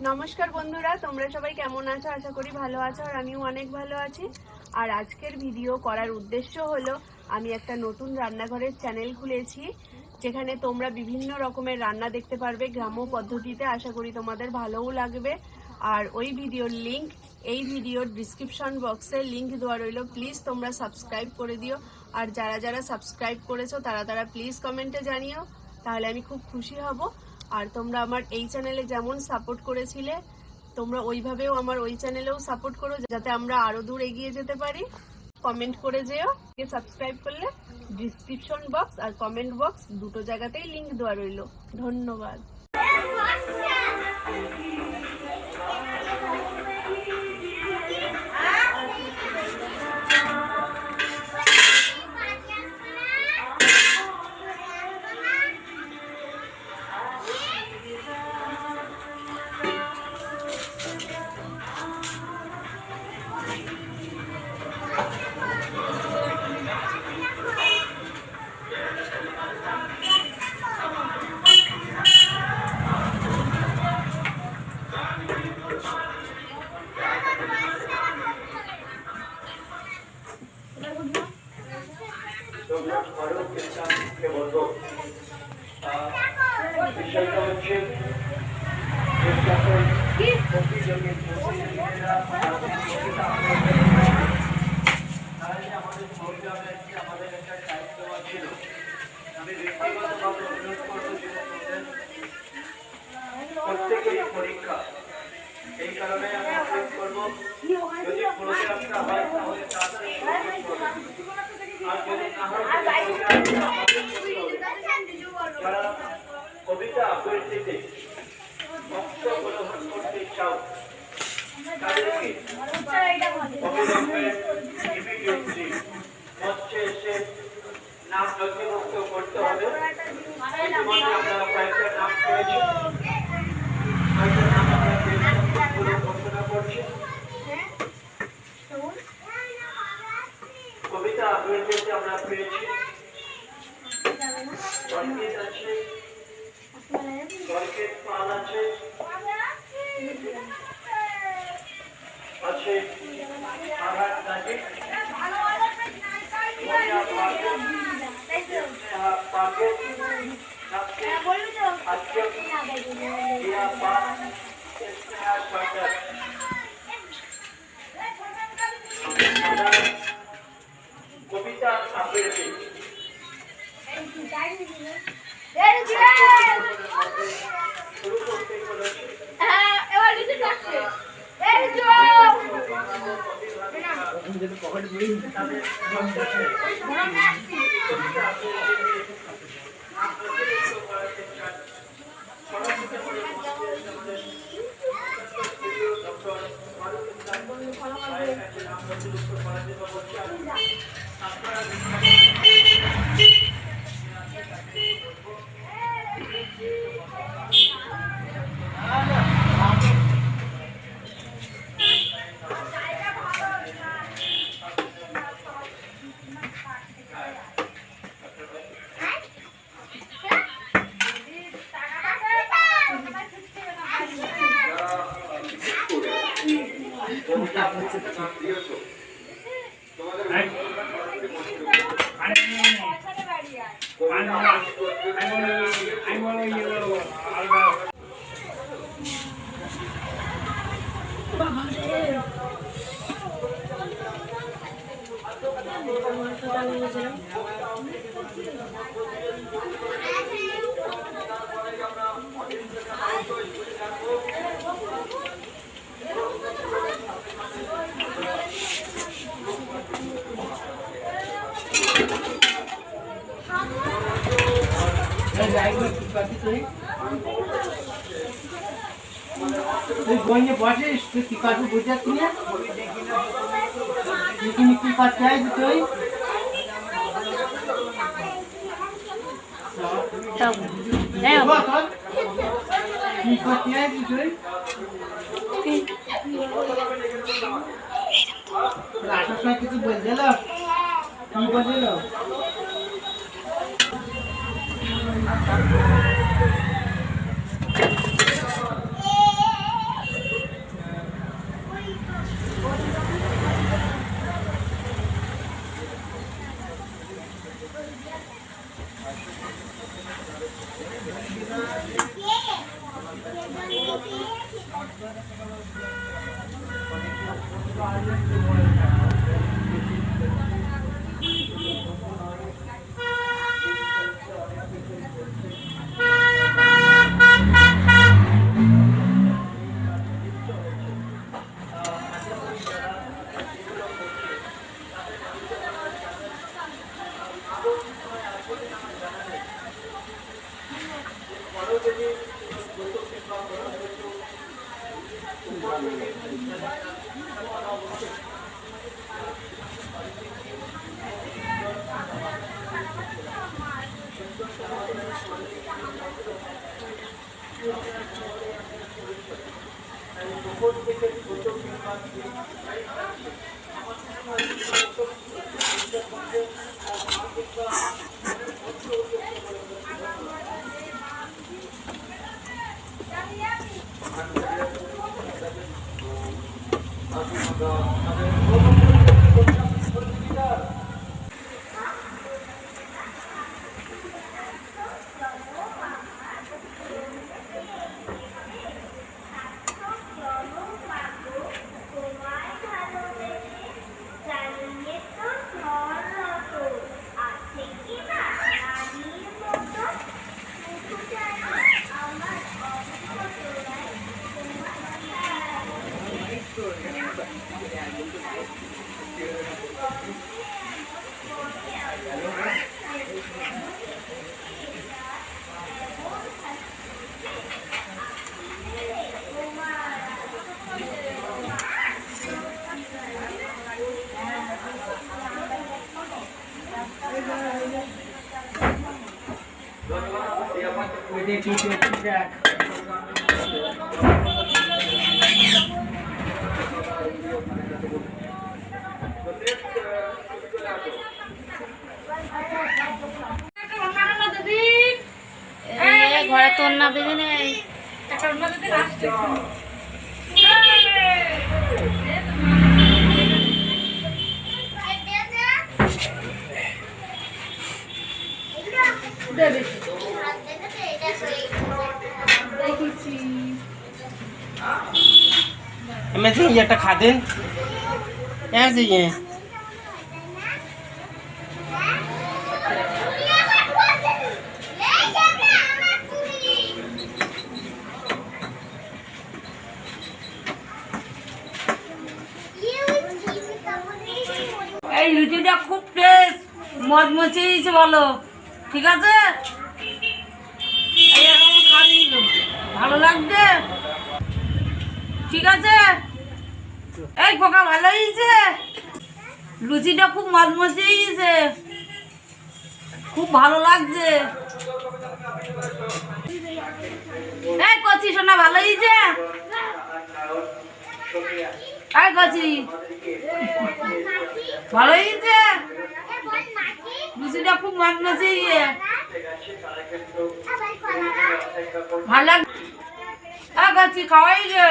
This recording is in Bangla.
নমস্কার বন্ধুরা, তোমরা সবাই কেমন আছো? আশা করি ভালো আছো, আর আমিও অনেক ভালো আছি। আর আজকের ভিডিও করার উদ্দেশ্য হলো, আমি একটা নতুন রান্নাঘরের চ্যানেল খুলেছি, যেখানে তোমরা বিভিন্ন রকমের রান্না দেখতে পারবে গ্রাম্য পদ্ধতিতে। আশা করি তোমাদের ভালোও লাগবে। আর ওই ভিডিওর লিংক এই ভিডিওর ডিসক্রিপশন বক্সে লিংক দেওয়া রইল। প্লিজ তোমরা সাবস্ক্রাইব করে দিও। আর যারা যারা সাবস্ক্রাইব করেছো তারা প্লিজ কমেন্টে জানিও, তাহলে আমি খুব খুশি হব। আর তোমরা আমার এই চ্যানেলে যেমন সাপোর্ট করেছিলে, তোমরা ওইভাবেও আমার ওই চ্যানেলেও সাপোর্ট করো, যাতে আমরা আরো দূর এগিয়ে যেতে পারি। কমেন্ট করে যেও। সাবস্ক্রাইব করলে ডিসক্রিপশন বক্স আর কমেন্ট বক্স দুটো জায়গাতেই লিংক দেওয়া রইল। ধন্যবাদ। বিষয়টা হচ্ছে আমাদের একটা দায়িত্ব ছিল। আমি ব্যক্তিগতভাবে অনুরোধ করবো যে প্রত্যেকেরই পরীক্ষা, এই কারণে আমি অনুরোধ করবো যদি প্রোগ্রামটা হয় তাহলে তাড়াতাড়ি আর যদি না হয় যারা কবিতা আবৃত্তিতে অংশগ্রহণ করতে চাও তাদেরকে ইমিডিয়েটলি মঞ্চে এসে নাম নথিভুক্ত করতে হবে। ইতিমধ্যে আমরা কয়েকটা নাম পেয়েছি, কয়েকটা নাম আমরা ঘোষণা করছি। কবিতা আবৃত্তিতে আমরা পেয়েছি সঙ্গীত আছে, সঙ্গীত পাল আছে, আছে আঘাত নাকি কবিতা আবৃত্তি শুরু করতে চলেছি। তুই বইয়ে বসিস, তুই কি কাজু বুঝাচ্ছি না? এখানে কি করতে আসবি তুই? কি করতে আসবি তুই? আসার সময় কিছু বলছিল? কি বলছিল? ঘরে তোর না বেঁধে নেই मैं तो ये टखा दें ऐसे ये এই লুচিটা খুব টেস্ট মচমচেই বলো ঠিক আছে এরকম খাবি ভালো লাগছে ঠিক আছে এই পোকা ভালো হয়েছে লুচিটা খুব মচমচে হয়েছে খুব ভালো লাগছে এই কচি সোনা ভালো হয়েছে এই কচি ভালো হয়েছে লুচিটা খুব মচমচে ভালো লাগ কচি খাওয়াই গে